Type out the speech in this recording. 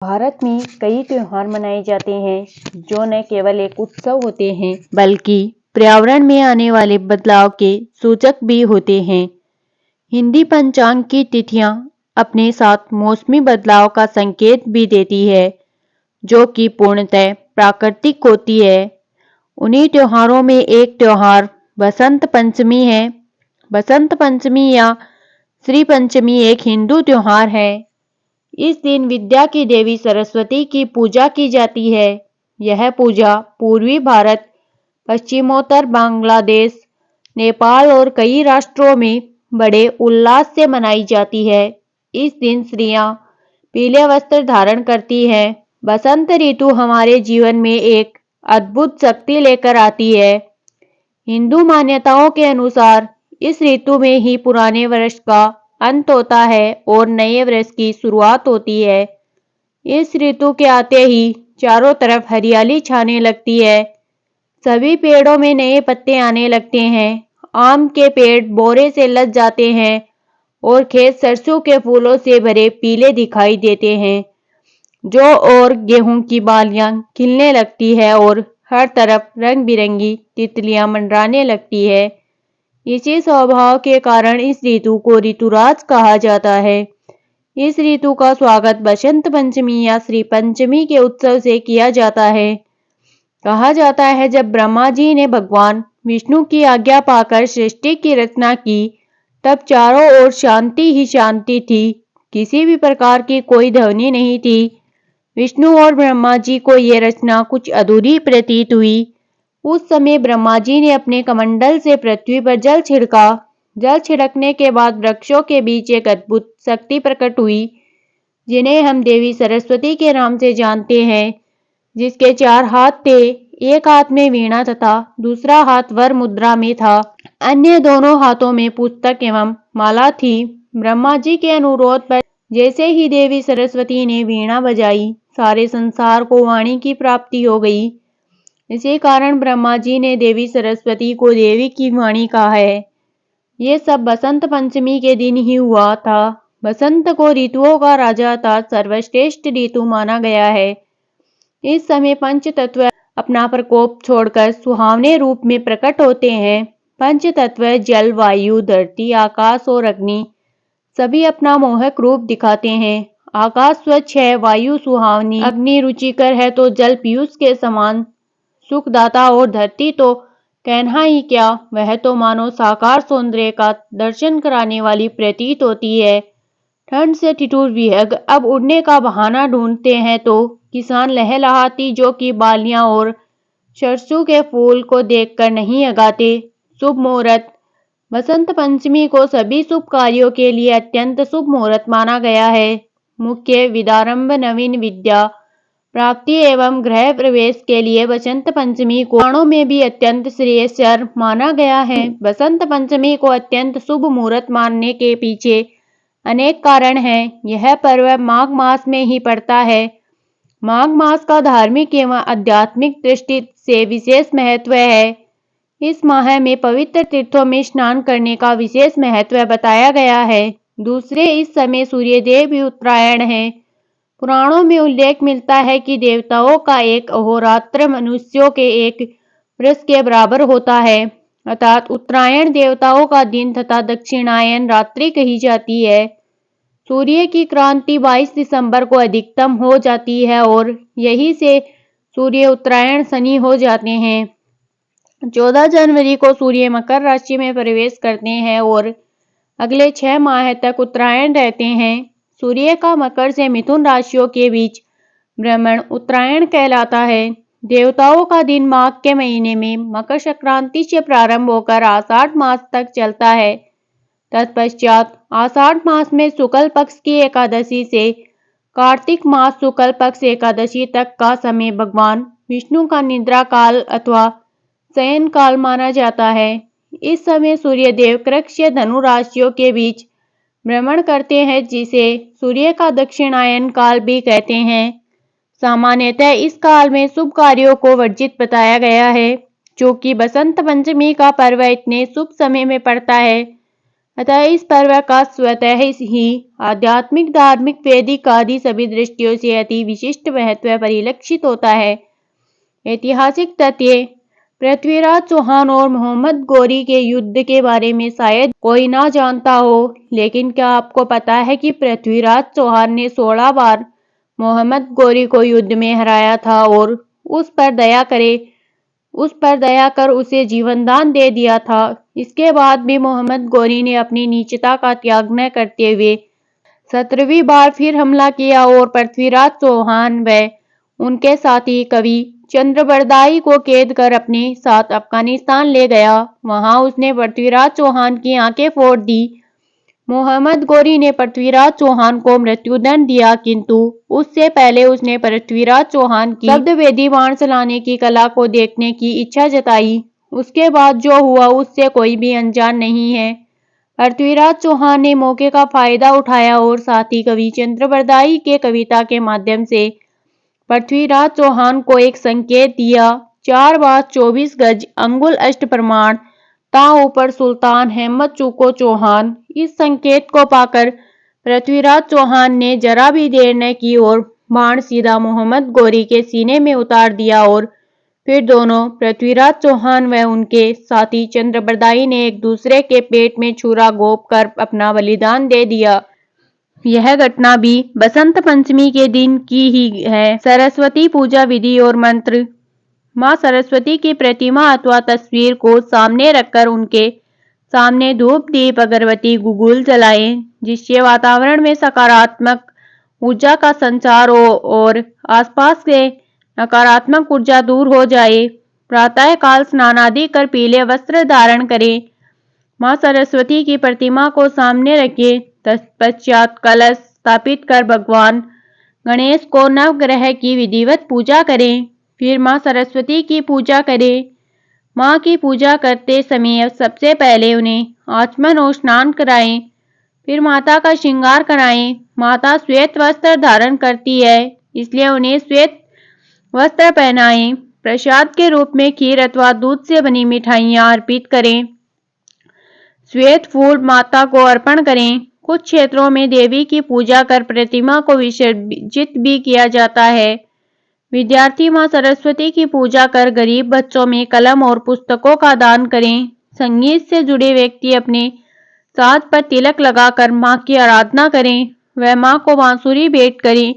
भारत में कई त्योहार मनाए जाते हैं जो न केवल एक उत्सव होते हैं बल्कि पर्यावरण में आने वाले बदलाव के सूचक भी होते हैं। हिंदी पंचांग की तिथियां अपने साथ मौसमी बदलाव का संकेत भी देती है, जो कि पूर्णतः प्राकृतिक होती है। उन्हीं त्योहारों में एक त्योहार बसंत पंचमी है। बसंत पंचमी या श्री पंचमी एक हिंदू त्योहार है। इस दिन विद्या की देवी सरस्वती की पूजा की जाती है। यह पूजा पूर्वी भारत, पश्चिमोत्तर बांग्लादेश, नेपाल और कई राष्ट्रों में बड़े उल्लास से मनाई जाती है। इस दिन स्त्रियां पीले वस्त्र धारण करती हैं। बसंत ऋतु हमारे जीवन में एक अद्भुत शक्ति लेकर आती है। हिंदू मान्यताओं के अनुसार इस ऋतु में ही पुराने वर्ष का अंत होता है और नए वर्ष की शुरुआत होती है। इस ऋतु के आते ही चारों तरफ हरियाली छाने लगती है। सभी पेड़ों में नए पत्ते आने लगते हैं। आम के पेड़ बोरे से लद जाते हैं और खेत सरसों के फूलों से भरे पीले दिखाई देते हैं। जौ और गेहूं की बालियां खिलने लगती है और हर तरफ रंग बिरंगी तितलियां मंडराने लगती है। इसी स्वभाव के कारण इस ऋतु को ऋतुराज कहा जाता है। इस ऋतु का स्वागत बसंत पंचमी या श्री पंचमी के उत्सव से किया जाता है। कहा जाता है जब ब्रह्मा जी ने भगवान विष्णु की आज्ञा पाकर सृष्टि की रचना की, तब चारों ओर शांति ही शांति थी। किसी भी प्रकार की कोई ध्वनि नहीं थी। विष्णु और ब्रह्मा जी को यह रचना कुछ अधूरी प्रतीत हुई। उस समय ब्रह्मा जी ने अपने कमंडल से पृथ्वी पर जल छिड़का। जल छिड़कने के बाद वृक्षों के बीच एक अद्भुत शक्ति प्रकट हुई, जिन्हें हम देवी सरस्वती के नाम से जानते हैं, जिसके 4 हाथ थे। एक हाथ में वीणा तथा दूसरा हाथ वर मुद्रा में था। अन्य दोनों हाथों में पुस्तक एवं माला थी। ब्रह्मा जी के अनुरोध पर जैसे ही देवी सरस्वती ने वीणा बजाई, सारे संसार को वाणी की प्राप्ति हो गई। इसी कारण ब्रह्मा जी ने देवी सरस्वती को देवी की वाणी कहा है। ये सब बसंत पंचमी के दिन ही हुआ था। बसंत को ऋतुओं का राजा था सर्वश्रेष्ठ ऋतु माना गया है। इस समय पंच तत्व अपना प्रकोप छोड़कर सुहावने रूप में प्रकट होते हैं। पंच तत्व जल, वायु, धरती, आकाश और अग्नि सभी अपना मोहक रूप दिखाते हैं। आकाश स्वच्छ है, वायु सुहावनी, अग्नि रुचिकर है तो जल पीयूष के समान सुखदाता और धरती तो कहना ही क्या, वह तो मानो साकार सौंदर्य का दर्शन कराने वाली प्रतीत होती है। ठंड से ठिठुर विहंग अब उड़ने का बहाना ढूंढते हैं तो किसान लहलहाती जो की बालियां और सरसों के फूल को देखकर नहीं अगाते। शुभ मुहूर्त। बसंत पंचमी को सभी शुभ कार्यों के लिए अत्यंत शुभ मुहूर्त माना गया है। मुख्य विद्यारंभ, नवीन विद्या प्राप्ति एवं गृह प्रवेश के लिए बसंत पंचमी को पुराणों में भी अत्यंत श्रेयस्कर माना गया है। बसंत पंचमी को अत्यंत शुभ मुहूर्त मानने के पीछे अनेक कारण हैं। यह पर्व माघ मास में ही पड़ता है। माघ मास का धार्मिक एवं आध्यात्मिक दृष्टि से विशेष महत्व है। इस माह में पवित्र तीर्थों में स्नान करने का विशेष महत्व बताया गया है। दूसरे, इस समय सूर्यदेव भी उत्तरायण है। पुराणों में उल्लेख मिलता है कि देवताओं का एक अहोरात्र मनुष्यों के एक वर्ष के बराबर होता है, अर्थात उत्तरायण देवताओं का दिन तथा दक्षिणायन रात्रि कही जाती है। सूर्य की क्रांति 22 दिसंबर को अधिकतम हो जाती है और यही से सूर्य उत्तरायण शनि हो जाते हैं। 14 जनवरी को सूर्य मकर राशि में प्रवेश करते हैं और अगले 6 माह तक उत्तरायण रहते हैं। सूर्य का मकर से मिथुन राशियों के बीच भ्रमण उत्तरायण कहलाता है। देवताओं का दिन माघ के महीने में मकर संक्रांति से प्रारंभ होकर आषाढ़ मास तक चलता है। तत्पश्चात आषाढ़ मास में शुक्ल पक्ष की एकादशी से कार्तिक मास शुक्ल पक्ष एकादशी तक का समय भगवान विष्णु का निद्रा काल अथवा शयन काल माना जाता है। इस समय सूर्यदेव कृक से धनु राशियों के बीच भ्रमण करते हैं, जिसे सूर्य का दक्षिणायन काल भी कहते हैं। सामान्यतः इस काल में शुभ कार्यों को वर्जित बताया गया है। चूंकि बसंत पंचमी का पर्व इतने शुभ समय में पड़ता है, अतः इस पर्व का स्वतः ही आध्यात्मिक, धार्मिक, वैदिक आदि सभी दृष्टियों से अति विशिष्ट महत्व परिलक्षित होता है। ऐतिहासिक तथ्य: पृथ्वीराज चौहान और मोहम्मद गौरी के युद्ध के बारे में शायद कोई ना जानता हो, लेकिन क्या आपको पता है कि पृथ्वीराज चौहान ने 16 बार मोहम्मद गौरी को युद्ध में हराया था और उस पर दया कर उसे जीवनदान दे दिया था। इसके बाद भी मोहम्मद गौरी ने अपनी नीचता का त्याग न करते हुए 17वीं बार फिर हमला किया और पृथ्वीराज चौहान व उनके साथी कवि चंद्रबरदाई को कैद कर अपने साथ अफगानिस्तान ले गया। वहां उसने पृथ्वीराज चौहान की आंखें फोड़ दी। मोहम्मद गौरी ने पृथ्वीराज चौहान को मृत्युदंड दिया, किंतु उससे पहले उसने पृथ्वीराज चौहान की शब्दवेदी बाण चलाने की कला को देखने की इच्छा जताई। उसके बाद जो हुआ उससे कोई भी अनजान नहीं है। पृथ्वीराज चौहान ने मौके का फायदा उठाया और साथी कवि चंद्रबरदाई के कविता के माध्यम से पृथ्वीराज चौहान को एक संकेत दिया। 4 बार 24 गज अंगुल अष्ट प्रमाण ता ऊपर सुल्तान अहमद चूको चौहान। इस संकेत को पाकर पृथ्वीराज चौहान ने जरा भी देर न की और बाण सीधा मोहम्मद गौरी के सीने में उतार दिया और फिर दोनों पृथ्वीराज चौहान व उनके साथी चंद्रबरदाई ने एक दूसरे के पेट में छुरा घोंप कर अपना बलिदान दे दिया। यह घटना भी बसंत पंचमी के दिन की ही है। सरस्वती पूजा विधि और मंत्र: माँ सरस्वती की प्रतिमा अथवा तस्वीर को सामने रखकर उनके सामने धूप, दीप, अगरबत्ती, गुगुल जलाएं, जिससे वातावरण में सकारात्मक ऊर्जा का संचार हो और आसपास से नकारात्मक ऊर्जा दूर हो जाए। प्रातः काल स्नान आदि कर पीले वस्त्र धारण करें। माँ सरस्वती की प्रतिमा को सामने रखें। तत्पश्चात कलश स्थापित कर भगवान गणेश को नवग्रह की विधिवत पूजा करें। फिर माँ सरस्वती की पूजा करें। माँ की पूजा करते समय सबसे पहले उन्हें आचमन और स्नान कराएं। फिर माता का श्रृंगार कराएं। माता श्वेत वस्त्र धारण करती है, इसलिए उन्हें श्वेत वस्त्र पहनाएं। प्रसाद के रूप में खीर अथवा दूध से बनी मिठाइयाँ अर्पित करें। श्वेत फूल माता को अर्पण करें। कुछ क्षेत्रों में देवी की पूजा कर प्रतिमा को विसर्जित भी किया जाता है। विद्यार्थी माँ सरस्वती की पूजा कर गरीब बच्चों में कलम और पुस्तकों का दान करें। संगीत से जुड़े व्यक्ति अपने साथ पर तिलक लगाकर माँ की आराधना करें। वह माँ को बांसुरी भेंट करें।